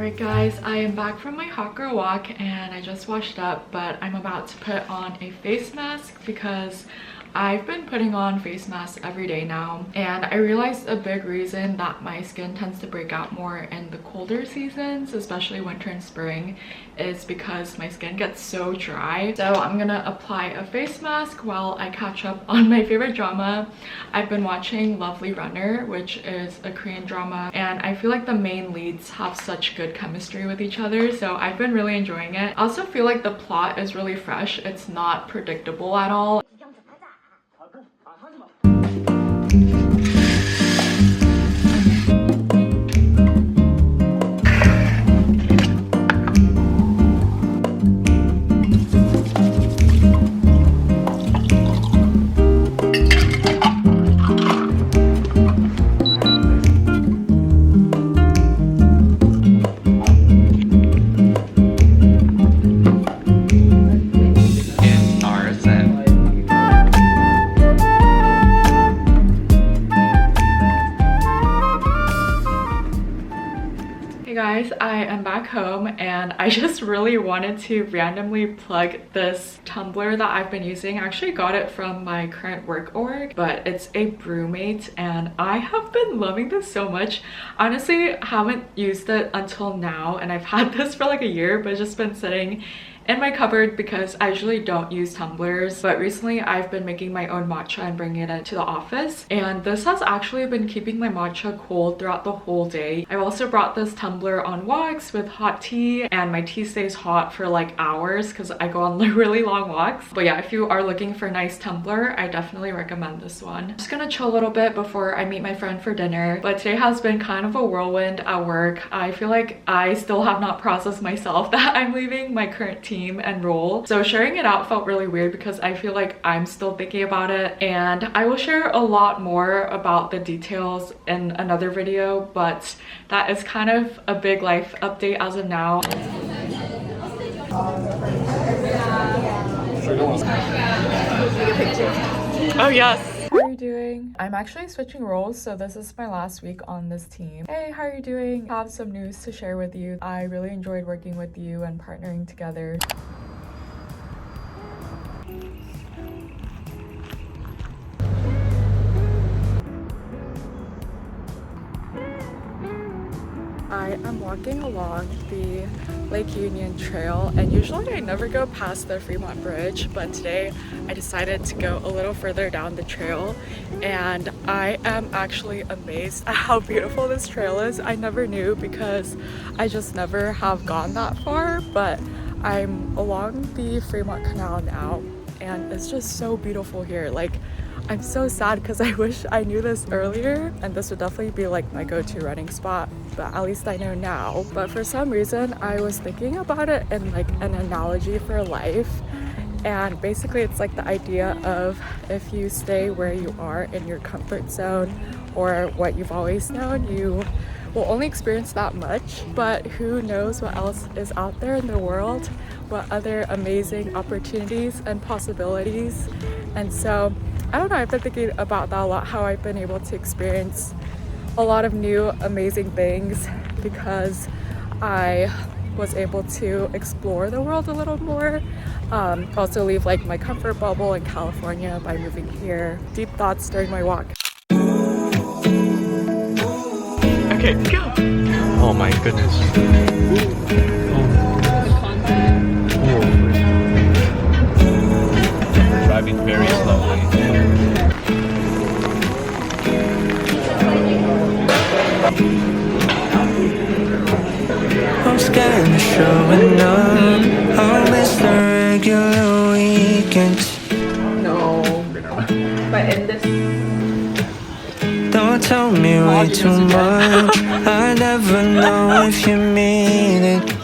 Alright guys, I am back from my hot girl walk and I just washed up, but I'm about to put on a face mask because I've been putting on face masks every day now, and I realized a big reason that my skin tends to break out more in the colder seasons, especially winter and spring, is because my skin gets so dry. So I'm gonna apply a face mask while I catch up on my favorite drama. I've been watching Lovely Runner, which is a Korean drama, and I feel like the main leads have such good chemistry with each other, so I've been really enjoying it. I also feel like the plot is really fresh. It's not predictable at all. Guys, I am back home and I just really wanted to randomly plug this tumbler that I've been using. I actually got it from my current work org, but it's a brewmate and I have been loving this so much. Honestly, haven't used it until now, and I've had this for like a year, but it's just been sitting in my cupboard because I usually don't use tumblers. But recently I've been making my own matcha and bringing it to the office, and this has actually been keeping my matcha cold throughout the whole day. I've also brought this tumbler on walks with hot tea, and my tea stays hot for like hours because I go on really long walks. But yeah, if you are looking for a nice tumbler, I definitely recommend this one. I'm just gonna chill a little bit before I meet my friend for dinner, but today has been kind of a whirlwind at work. I feel like I still have not processed myself that I'm leaving my current team and role, so sharing it out felt really weird because I feel like I'm still thinking about it, and I will share a lot more about the details in another video, but that is kind of a big life update as of now. Oh yes. How are you doing? I'm actually switching roles, so this is my last week on this team. Hey, how are you doing? I have some news to share with you. I really enjoyed working with you and partnering together. I am walking along the Lake Union Trail, and usually I never go past the Fremont Bridge, but today I decided to go a little further down the trail, and I am actually amazed at how beautiful this trail is. I never knew because I just never have gone that far, but I'm along the Fremont Canal now, and it's just so beautiful here. Like, I'm so sad because I wish I knew this earlier, and this would definitely be like my go-to running spot, but at least I know now. But for some reason I was thinking about it in like an analogy for life, and basically it's like the idea of if you stay where you are in your comfort zone or what you've always known, you will only experience that much, but who knows what else is out there in the world, what other amazing opportunities and possibilities. And so I don't know, I've been thinking about that a lot, how I've been able to experience a lot of new amazing things because I was able to explore the world a little more. Also leave like my comfort bubble in California by moving here. Deep thoughts during my walk. Okay, go! Oh my goodness. Driving very slowly. I'm scared of showing up. I'll miss the regular weekends. No. But in this... Don't tell me way too much. I never know if you mean it.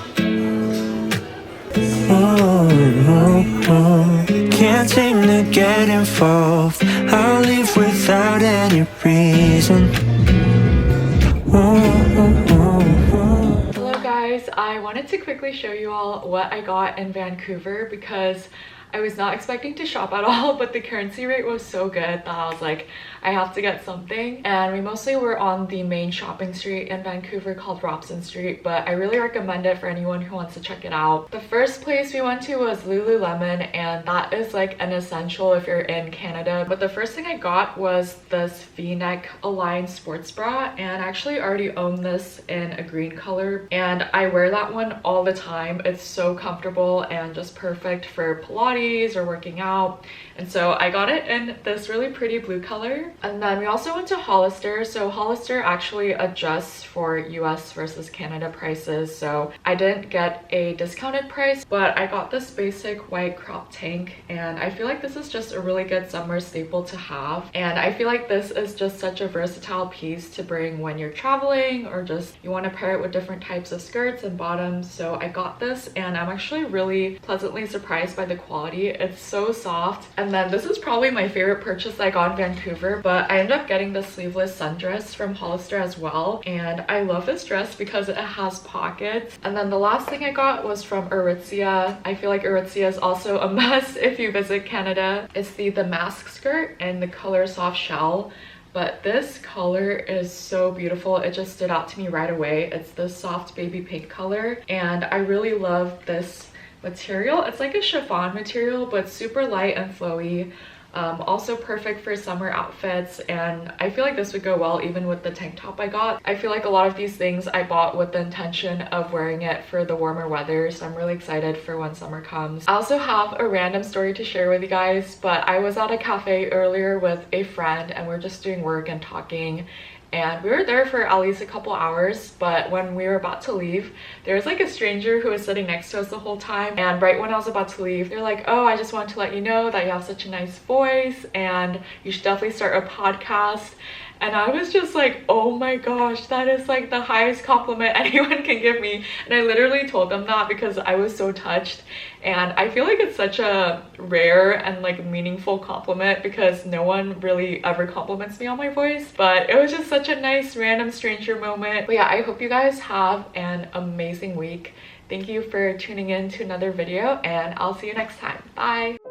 Can't seem to get involved. I'll leave without any reason. Hello guys, I wanted to quickly show you all what I got in Vancouver because I was not expecting to shop at all, but the currency rate was so good that I was like, I have to get something. And we mostly were on the main shopping street in Vancouver called Robson Street, but I really recommend it for anyone who wants to check it out. The first place we went to was Lululemon, and that is like an essential if you're in Canada. But the first thing I got was this V-neck Align sports bra, and I actually already own this in a green color, and I wear that one all the time. It's so comfortable and just perfect for Pilates or working out. And so I got it in this really pretty blue color. And then we also went to Hollister. So Hollister actually adjusts for US versus Canada prices. So I didn't get a discounted price, but I got this basic white crop tank, and I feel like this is just a really good summer staple to have. And I feel like this is just such a versatile piece to bring when you're traveling, or just you want to pair it with different types of skirts and bottoms. So I got this, and I'm actually really pleasantly surprised by the quality. It's so soft. And then this is probably my favorite purchase I got in Vancouver, but I ended up getting the sleeveless sundress from Hollister as well. And I love this dress because it has pockets. And then the last thing I got was from Aritzia. I feel like Aritzia is also a must if you visit Canada. It's the mask skirt in the color soft shell. But this color is so beautiful. It just stood out to me right away. It's this soft baby pink color, and I really love this material. It's like a chiffon material, but super light and flowy. Also perfect for summer outfits, and I feel like this would go well even with the tank top I got. I feel like a lot of these things I bought with the intention of wearing it for the warmer weather, so I'm really excited for when summer comes. I also have a random story to share with you guys, but I was at a cafe earlier with a friend, and we're just doing work and talking. And we were there for at least a couple hours, but when we were about to leave, there was like a stranger who was sitting next to us the whole time. And right when I was about to leave, they're like, oh, I just want to let you know that you have such a nice voice and you should definitely start a podcast. And I was just like, oh my gosh, that is like the highest compliment anyone can give me. And I literally told them that because I was so touched. And I feel like it's such a rare and like meaningful compliment because no one really ever compliments me on my voice. But it was just such a nice random stranger moment. But yeah, I hope you guys have an amazing week. Thank you for tuning in to another video, and I'll see you next time. Bye!